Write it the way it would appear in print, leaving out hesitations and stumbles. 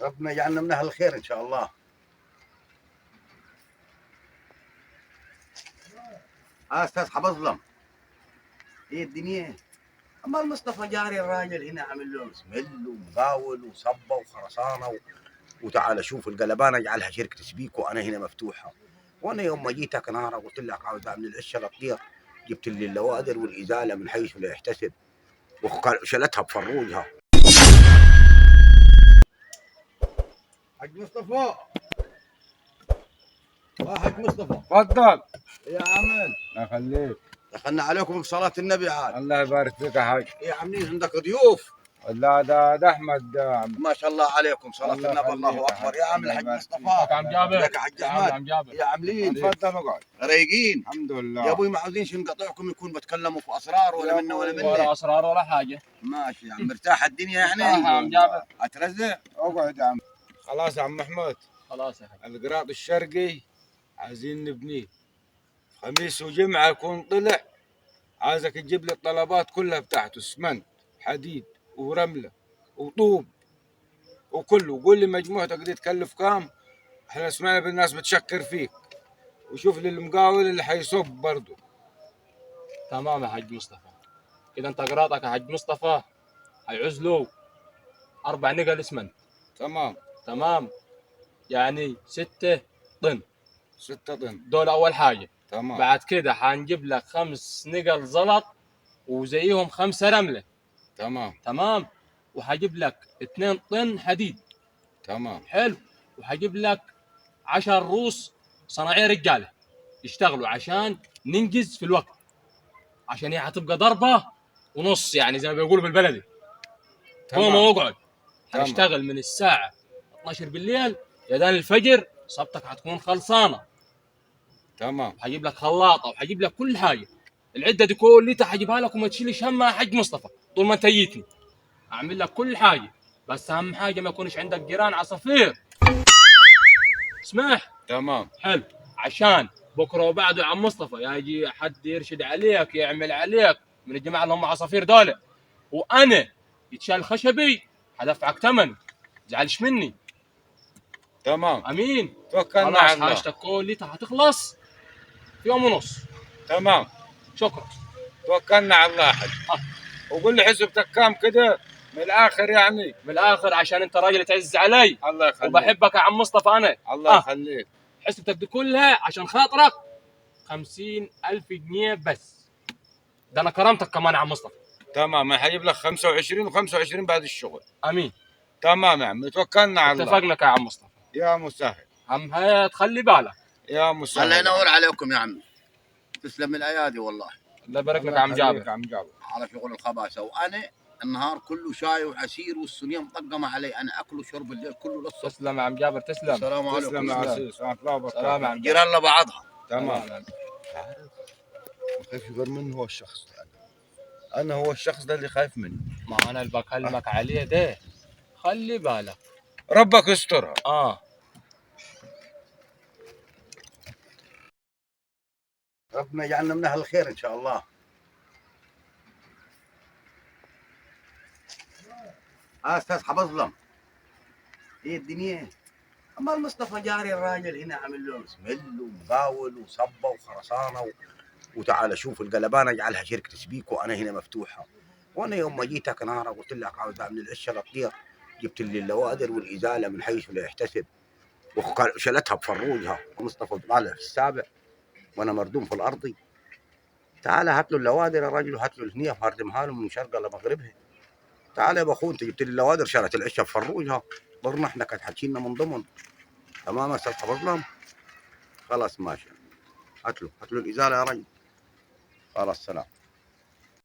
ربنا يجعلنا من اهل الخير ان شاء الله. استاذ حبظلم، ايه الدنيا؟ اما المصطفى جاري الراجل هنا عامل له سمل ومقاول وصبه وخرسانه وتعال شوف القلبان اجعلها شركه سبيك وانا هنا مفتوحه. وانا يوم ما جيتك نهار قلت لك عاوز اعمل العشه للطير، جبت لي اللوادر والازاله من حيث لا يحتسب وشلتها بفروجها. حاج مصطفى، حاج مصطفى تفضل يا عمل. الله يخليك. دخلنا عليكم بصلاة النبي عاد. الله يبارك فيك يا حاج. ايه عاملين عندك ضيوف؟ لا ده احمد ما شاء الله عليكم، صلاة الله النبي الله يخليك يا اكبر. حاج. يا عم الله الحاج يبارك مصطفى. فيك. عم جابر. ازيك يا حاج احمد؟ عم جابر. يا عاملين؟ تفضل اقعد. رايقين؟ الحمد لله. يا ابوي ما عاوزينش نقطعكم يكون بتكلموا في اسرار ولا يا منا ولا أبوي مني. ولا اسرار ولا حاجه. ماشي يا عم، مرتاح الدنيا يعني؟ مرتاح يا عم جابر. اترزق؟ اقعد يا عم. خلاص يا عم محمود، خلاص يا حاج. القراط الشرقي عايزين نبنيه خميس وجمعه يكون طلع. عايزك تجيب لي الطلبات كلها بتاعته، اسمنت حديد ورمله وطوب وكله. قول لي مجموعتك دي تكلف كام؟ احنا سمعنا بالناس بتشكر فيك. وشوف لي المقاول اللي حيصب برضه. تمام يا حاج مصطفى. كده انت قراطك يا حاج مصطفى هيعوز له 4 نقل اسمنت. تمام. تمام، يعني 6 طن. 6 طن. دول اول حاجه. تمام. بعد كده حنجيب لك 5 نقل زلط وزيهم 5 رمله. تمام. تمام، وهجيب لك 2 طن حديد. تمام. حلو، وهجيب لك 10 روس صناعيه رجاله يشتغلوا عشان ننجز في الوقت، عشان هي هتبقى ضربه ونص يعني زي ما بيقولوا بالبلدي. قوم واقعد. هنشتغل من الساعه 12 بالليل يدان الفجر، صبتك هتكون خلصانه. تمام. هجيب لك خلاطه وهجيب لك كل حاجه. العده دي كلها هجيبها لك وما تشيلش همها يا حاج مصطفى طول ما انت جيتني. اعمل لك كل حاجه، بس اهم حاجه ما يكونش عندك جيران عصافير. اسمح. تمام. حلو، عشان بكره وبعده يا عم مصطفى يجي حد يرشد عليك يعمل عليك من الجماعه اللي هم عصافير دول، وانا يتشال خشبي هدفعك ثمن. تزعلش مني. تمام. امين. توكلنا على الله. حاجتك كلها هتخلص في يوم ونص. تمام. شكرا. توكلنا على الله حد. وقول لي حسبتك كام كده من الاخر يعني؟ من الاخر عشان انت راجل تعز علي. الله يخليك. وبحبك يا عم مصطفى انا. الله يخليك. حسبتك دي كلها عشان خاطرك 50,000 جنيه بس. ده انا كرمتك كمان يا عم مصطفى. تمام، انا حجيب لك 25 و25 بعد الشغل. امين. تمام يا عم، توكلنا على الله. اتفقنا يا عم مصطفى. يا مسهل. هم تخلي بالك. يا مسهل. الله ينور عليكم يا عم، تسلم الايادي والله. الله يبارك لك يا عم جابر. يا عم جابر. على شغل الخباثه، وانا النهار كله شاي وعسير والسنيه مطقمه علي، انا اكل وشرب الليل كله للصبح. تسلم يا عم جابر. تسلم. السلام عليكم. تسلم يا عزيز. ورحمة الله وبركاته. سلام يا عم جابر. جيران لبعضها. تمام. ما خايف غير منه هو الشخص ده. انا هو الشخص ده اللي خايف منه. ما انا اللي بكلمك عليه ده، خلي بالك. ربك يسترها. ربنا يجعلنا من اهل الخير ان شاء الله. استاذ حبظلم، ايه الدنيا؟ اما المصطفى جاري الراجل هنا عامل له سمل ومقاول وصبه وخرسانه وتعال شوف القلبان اجعلها شركه سبيك وانا هنا مفتوحه. وانا يوم ما جيتك نهار قلت لك عاوز اعمل العشه للطير، جبت لي اللوادر والازاله من حيث لا يحتسب وشلتها بفروجها. ومصطفى طالع في السابع وانا مردوم في الارض. تعال هات له اللوادر يا راجل، وهات له الهنيه فاردمها له من شرقها لمغربها. تعال يا اخو، انت جبت لي اللوادر شالت العشه بفروجها، ضرنا احنا كانت حتشيلنا من ضمن. تمام يا استاذ حفظلم؟ خلاص ماشي، هات له الازاله يا رجل. خلاص سلام.